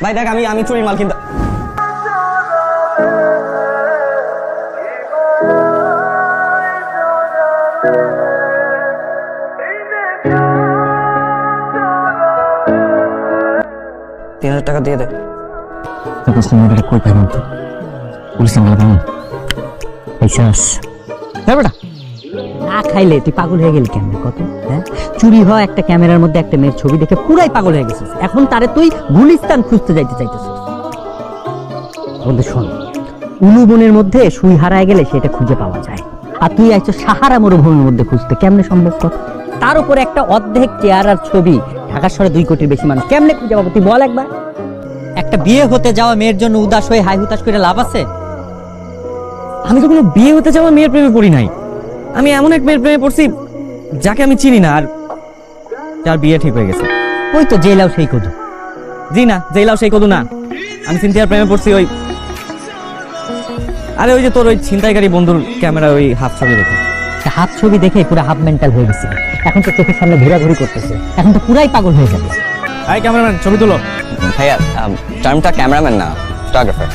ভাই দেখ আমি চুরির মাল কিনতে $3000 দিয়ে দে। কই পাইব তো পুলিশ বেটা না খাইলে তুই পাগল হয়ে গেলি কেমনে কত? হ্যাঁ, চুরি হয় একটা ক্যামেরার মধ্যে একটা মেয়ের ছবি দেখে পুরাই পাগল হয়ে গেছিস। এখন তারে তুই গুলিস্তান খুঁজতে যাইতে চাইতেছিস। বন্ধু শোন, উলু বনের মধ্যে সুই হারায় গেলে সেটা খুঁজে পাওয়া যায়, আর তুই আইছো সাহারা মরুভূমির মধ্যে খুঁজতে, কেমনে সম্ভব কর? তার উপরে একটা অর্ধেক চেহারার ছবি, ঢাকা শহরে 2 কোটির বেশি মানুষ, কেমনে খুঁজে পাবো তুই বল একবার? একটা বিয়ে হতে যাওয়া মেয়ের জন্য উদাস হয়ে হাই হুতাশ করে লাভ আছে? আমি তো কোনো বিয়ে হতে যাওয়া মেয়ের প্রেমে পড়ি নাই। আমি এমন এক মেয়ের প্রেমে পড়ছি যাকে আমি চিনি না, আর যার বিয়ে ঠিক হয়ে গেছে। ওই তো জেলাও সেই কদু। জি না, জেলাও সেই কদু না। আমি সিনথিয়ার প্রেমে পড়ছি ওই, আরে ওই যে তোর ওই ছিনতাইকারী বন্ধুর ক্যামেরা ওই হাফ ছবি দেখে। হাফ ছবি দেখে পুরো হাফ মেন্টাল হয়ে গেছে। এখন তো চোখের সামনে ঘোরাঘুরি করতেছে, এখন তো পুরাই পাগল হয়ে যাবে। এই ক্যামেরাম্যান ছবি তুলো। ভাইয়া টার্মটা ক্যামেরাম্যান না, ফটোগ্রাফার।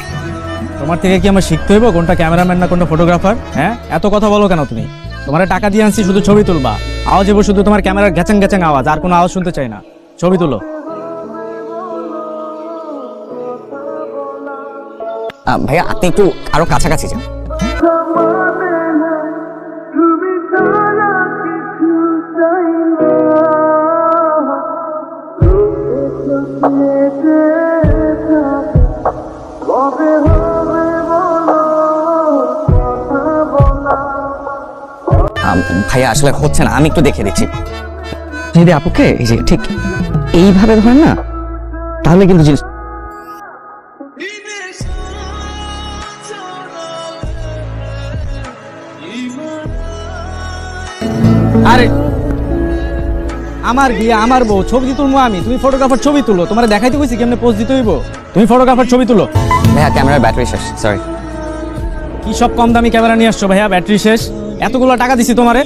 তোমার থেকে কি আমার শিখতে হইব কোনটা ক্যামেরাম্যান না কোনটা ফটোগ্রাফার? হ্যাঁ, এত কথা বলো কেন তুমি? তোমার টাকা দিয়ে আনছি শুধু ছবি তুলবা, আওয়াজ হইব শুধু তোমার ক্যামেরার গ্যাচাং গ্যাচাং আওয়াজ, আর কোনো আওয়াজ শুনতে চাই না। ছবি তুলো। ভাইয়া আপনি একটু আরো কাছাকাছি যান। ভাইয়া আসলে হচ্ছে না, আমি একটু দেখে দিচ্ছি। যদি আপুকে এই যে ঠিক এইভাবে ধরেন না, তাহলে কিন্তু জিনিস। আরে আমার বিয়ে, আমার বউ, ছবি তুলবো আমি, তুমি ফটোগ্রাফার ছবি তুলো। তোমার দেখাইতে কইছি কেমনে পোজ দিতে হইব, তুমি ফটোগ্রাফার ছবি তুলো। ভাইয়া ক্যামেরার ব্যাটারি শেষ, সরি। কি সব কম দামি ক্যামেরা নিয়ে আসছো ভাইয়া? ব্যাটারি শেষ? এতগুলো টাকা দিছি তোমারে,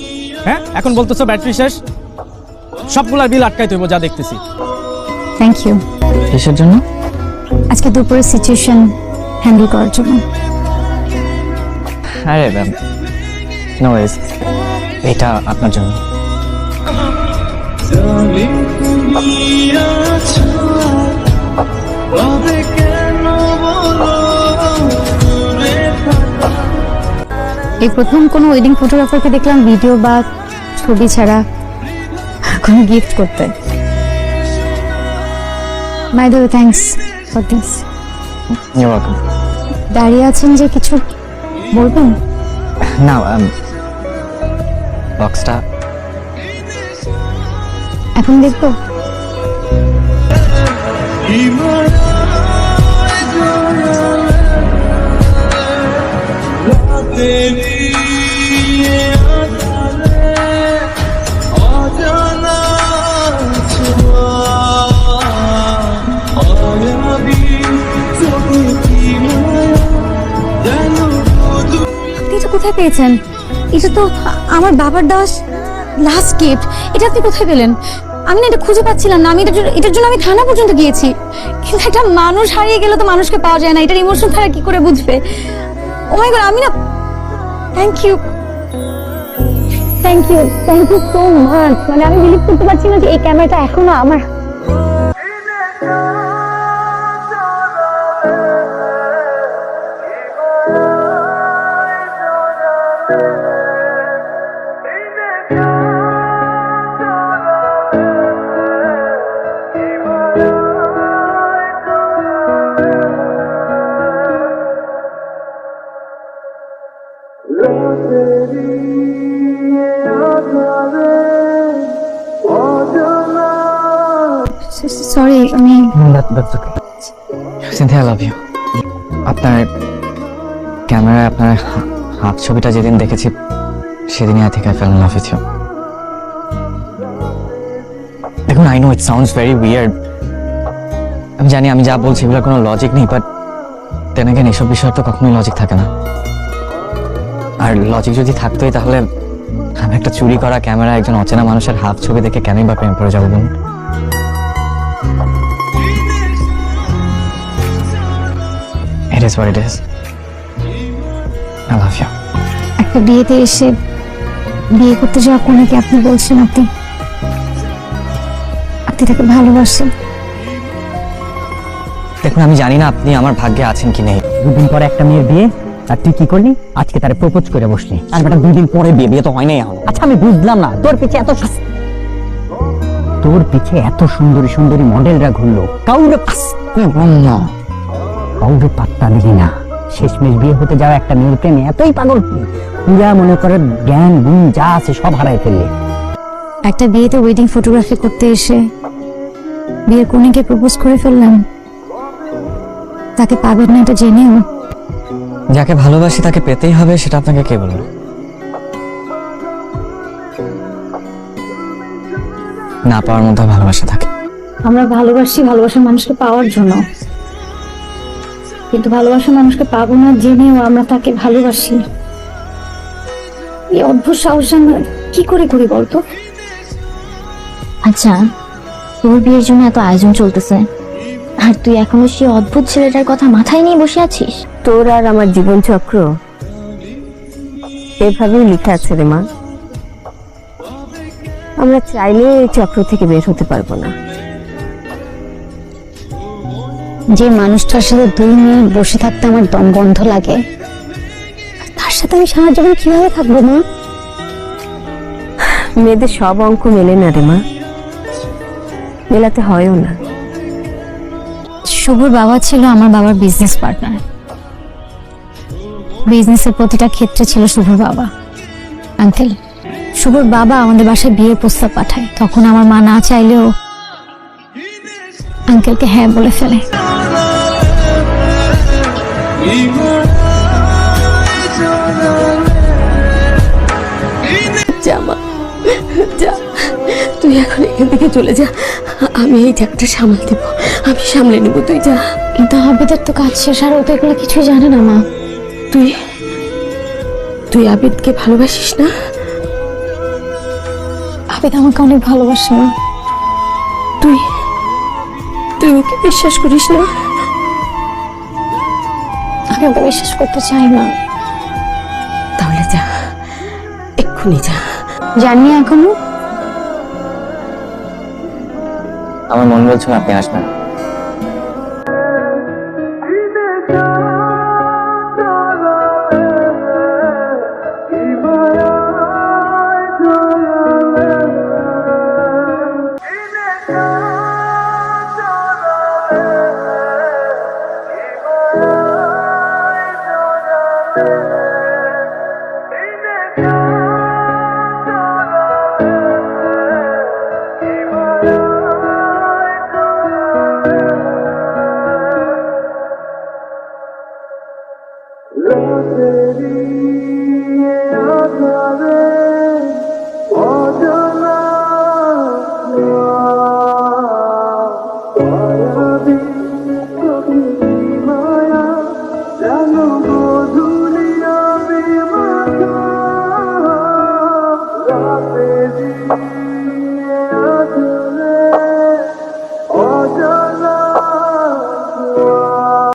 হ্যাঁ, এখন বলতেছো ব্যাটারি শেষ? সবগুলার বিল আটকাইতে হইব যা দেখতেছি। Thank you. কিসের জন্য? আজকে দুপুরের সিচুয়েশন হ্যান্ডেল করার জন্য। আরে ম্যাম, নো ওয়েজ, এটা আপনার জন্য। এই প্রথম কোনো ওয়েডিং ফটোগ্রাফারকে দেখলাম ভিডিও বা ছবি ছাড়া কোনো গিফট করতে। My the thanks for this. You welcome. দাঁড়িয়ে আছেন যে, কিছু বলবেন? না, বক্সটা এখন দেখবো? কোথায় পেয়েছেন? এটা তো আমার বাবার দেওয়া লাস্ট গিফট। এটা আপনি কোথায় পেলেন? আমি না এটা খুঁজে পাচ্ছিলাম না। আমি এটার জন্য আমি থানা পর্যন্ত গিয়েছি, কিন্তু একটা মানুষ হারিয়ে গেলে তো মানুষকে পাওয়া যায় না। এটার ইমোশন তারা কি করে বুঝবে? ও মাই গড, আমি না, thank you, thank you, thank you so much. মানে আমি বিলিভ করতে পারছি না যে এই ক্যামেরাটা এখনো আমার। সরি, আমি সিনথিয়া, আই লাভ ইউ। আপনার ক্যামেরায় আপনার হাত ছবিটা যেদিন দেখেছি সেদিনই I think I fell in love with you. দেখুন, I know it sounds very weird, আমি জানি আমি যা বলছি এগুলোর কোনো লজিক নেই, বাট দেন অ্যাগেন এসব বিষয়ের তো কখনোই লজিক থাকে না। আর লজিক যদি থাকতোই তাহলে আমি একটা চুরি করা ক্যামেরা একজন অচেনা মানুষের হাফ ছবি দেখে কেনই বা প্রেমে পড়ে যাবো বলুন? It is what it is. I love you. একটা বিয়েতে এসে বিয়ে করতে যাওয়া কোনেকে আপনি বলছেন আপনি তাকে ভালোবাসেন। দেখুন, আমি জানি না আপনি আমার ভাগ্যে আছেন কি নেই। দুদিন পরে একটা মেয়ের বিয়ে, আর তুই কি করলি? আজকে তারে প্রপোজ করে বসলি। আর বেটা 2 দিন পরে বিয়ে, বিয়ে তো হয় নাই এখন। আচ্ছা আমি বুঝলাম না, তোর পিছে এত সুন্দরী সুন্দরী মডেলরা ঘুরলো, কাউরে পাত্তা দিলি না। শেষমেশ বিয়ে হতে যাওয়া একটা মেয়ের প্রেমে এতই পাগল পুরা মনে করে জ্ঞান গুণ যা আছে সব হারাই ফেললে। একটা বিয়েতে ওয়েডিং ফটোগ্রাফি করতে এসে বিয়ের কোনেকে প্রপোজ করে ফেললাম, তাকে পাবেন না এটা জেনেও। যাকে ভালোবাসি তাকে পেতেই হবে, সেটা আপনাকে কে বলল? না পাওয়ার মধ্যে ভালোবাসা থাকে। আমরা ভালোবাসি ভালোবাসার মানুষকে পাওয়ার জন্য, কিন্তু ভালোবাসার মানুষকে পাবো না জেনেও আমরা তাকে ভালোবাসি। এই অদ্ভুত সাহস আমরা কি করে করি বলতো? আচ্ছা, তোর বিয়ের জন্য এত আয়োজন চলতেছে আর তুই এখনো সেই অদ্ভুত ছেলেটার কথা মাথায় নিয়ে বসে আছিস? তোর আর আমার জীবন চক্র এভাবেই লেখা আছে রে মা। আমরা চাইলে এই চক্র থেকে বের হতে পারবো না। যে মানুষটার সাথে 2 মিনিট বসে থাকতে আমার দম বন্ধ লাগে, তার সাথে আমি সারা জীবন কিভাবে থাকবো মা? মেয়েদের সব অঙ্ক মেলে না রে মা, মেলাতে হয়ও না। শুভর বাবা ছিল আমার বাবার বিজনেস পার্টনার। বিজনেসের প্রতিটা ক্ষেত্রে ছিল শুভর বাবা। আঙ্কেল, শুভর বাবা আমাদের বাসায় বিয়ের প্রস্তাব পাঠায়, তখন আমার মা না চাইলেও আঙ্কেলকে হ্যাঁ বলে ফেলে। যা মা, যা, তুই এখন এখান থেকে চলে যা। আমি এই জায়গাটা সামাল দেব, আমি সামলে নেব, তুই যা। কিন্তু আবিদের তো কাজ শেষ, আর ও তো এগুলো কিছুই জানে না মা। তুই আবিদকে ভালোবাসিস না? আবিদ আমাকে অনেক ভালোবাসে মা। তুই ওকে বিশ্বাস করিস না? আমি ওকে বিশ্বাস করতে চাই না। তাহলে যা, এক্ষুনি যা। জানি এখনো আমার মন বলছিল আপনি আসবেন।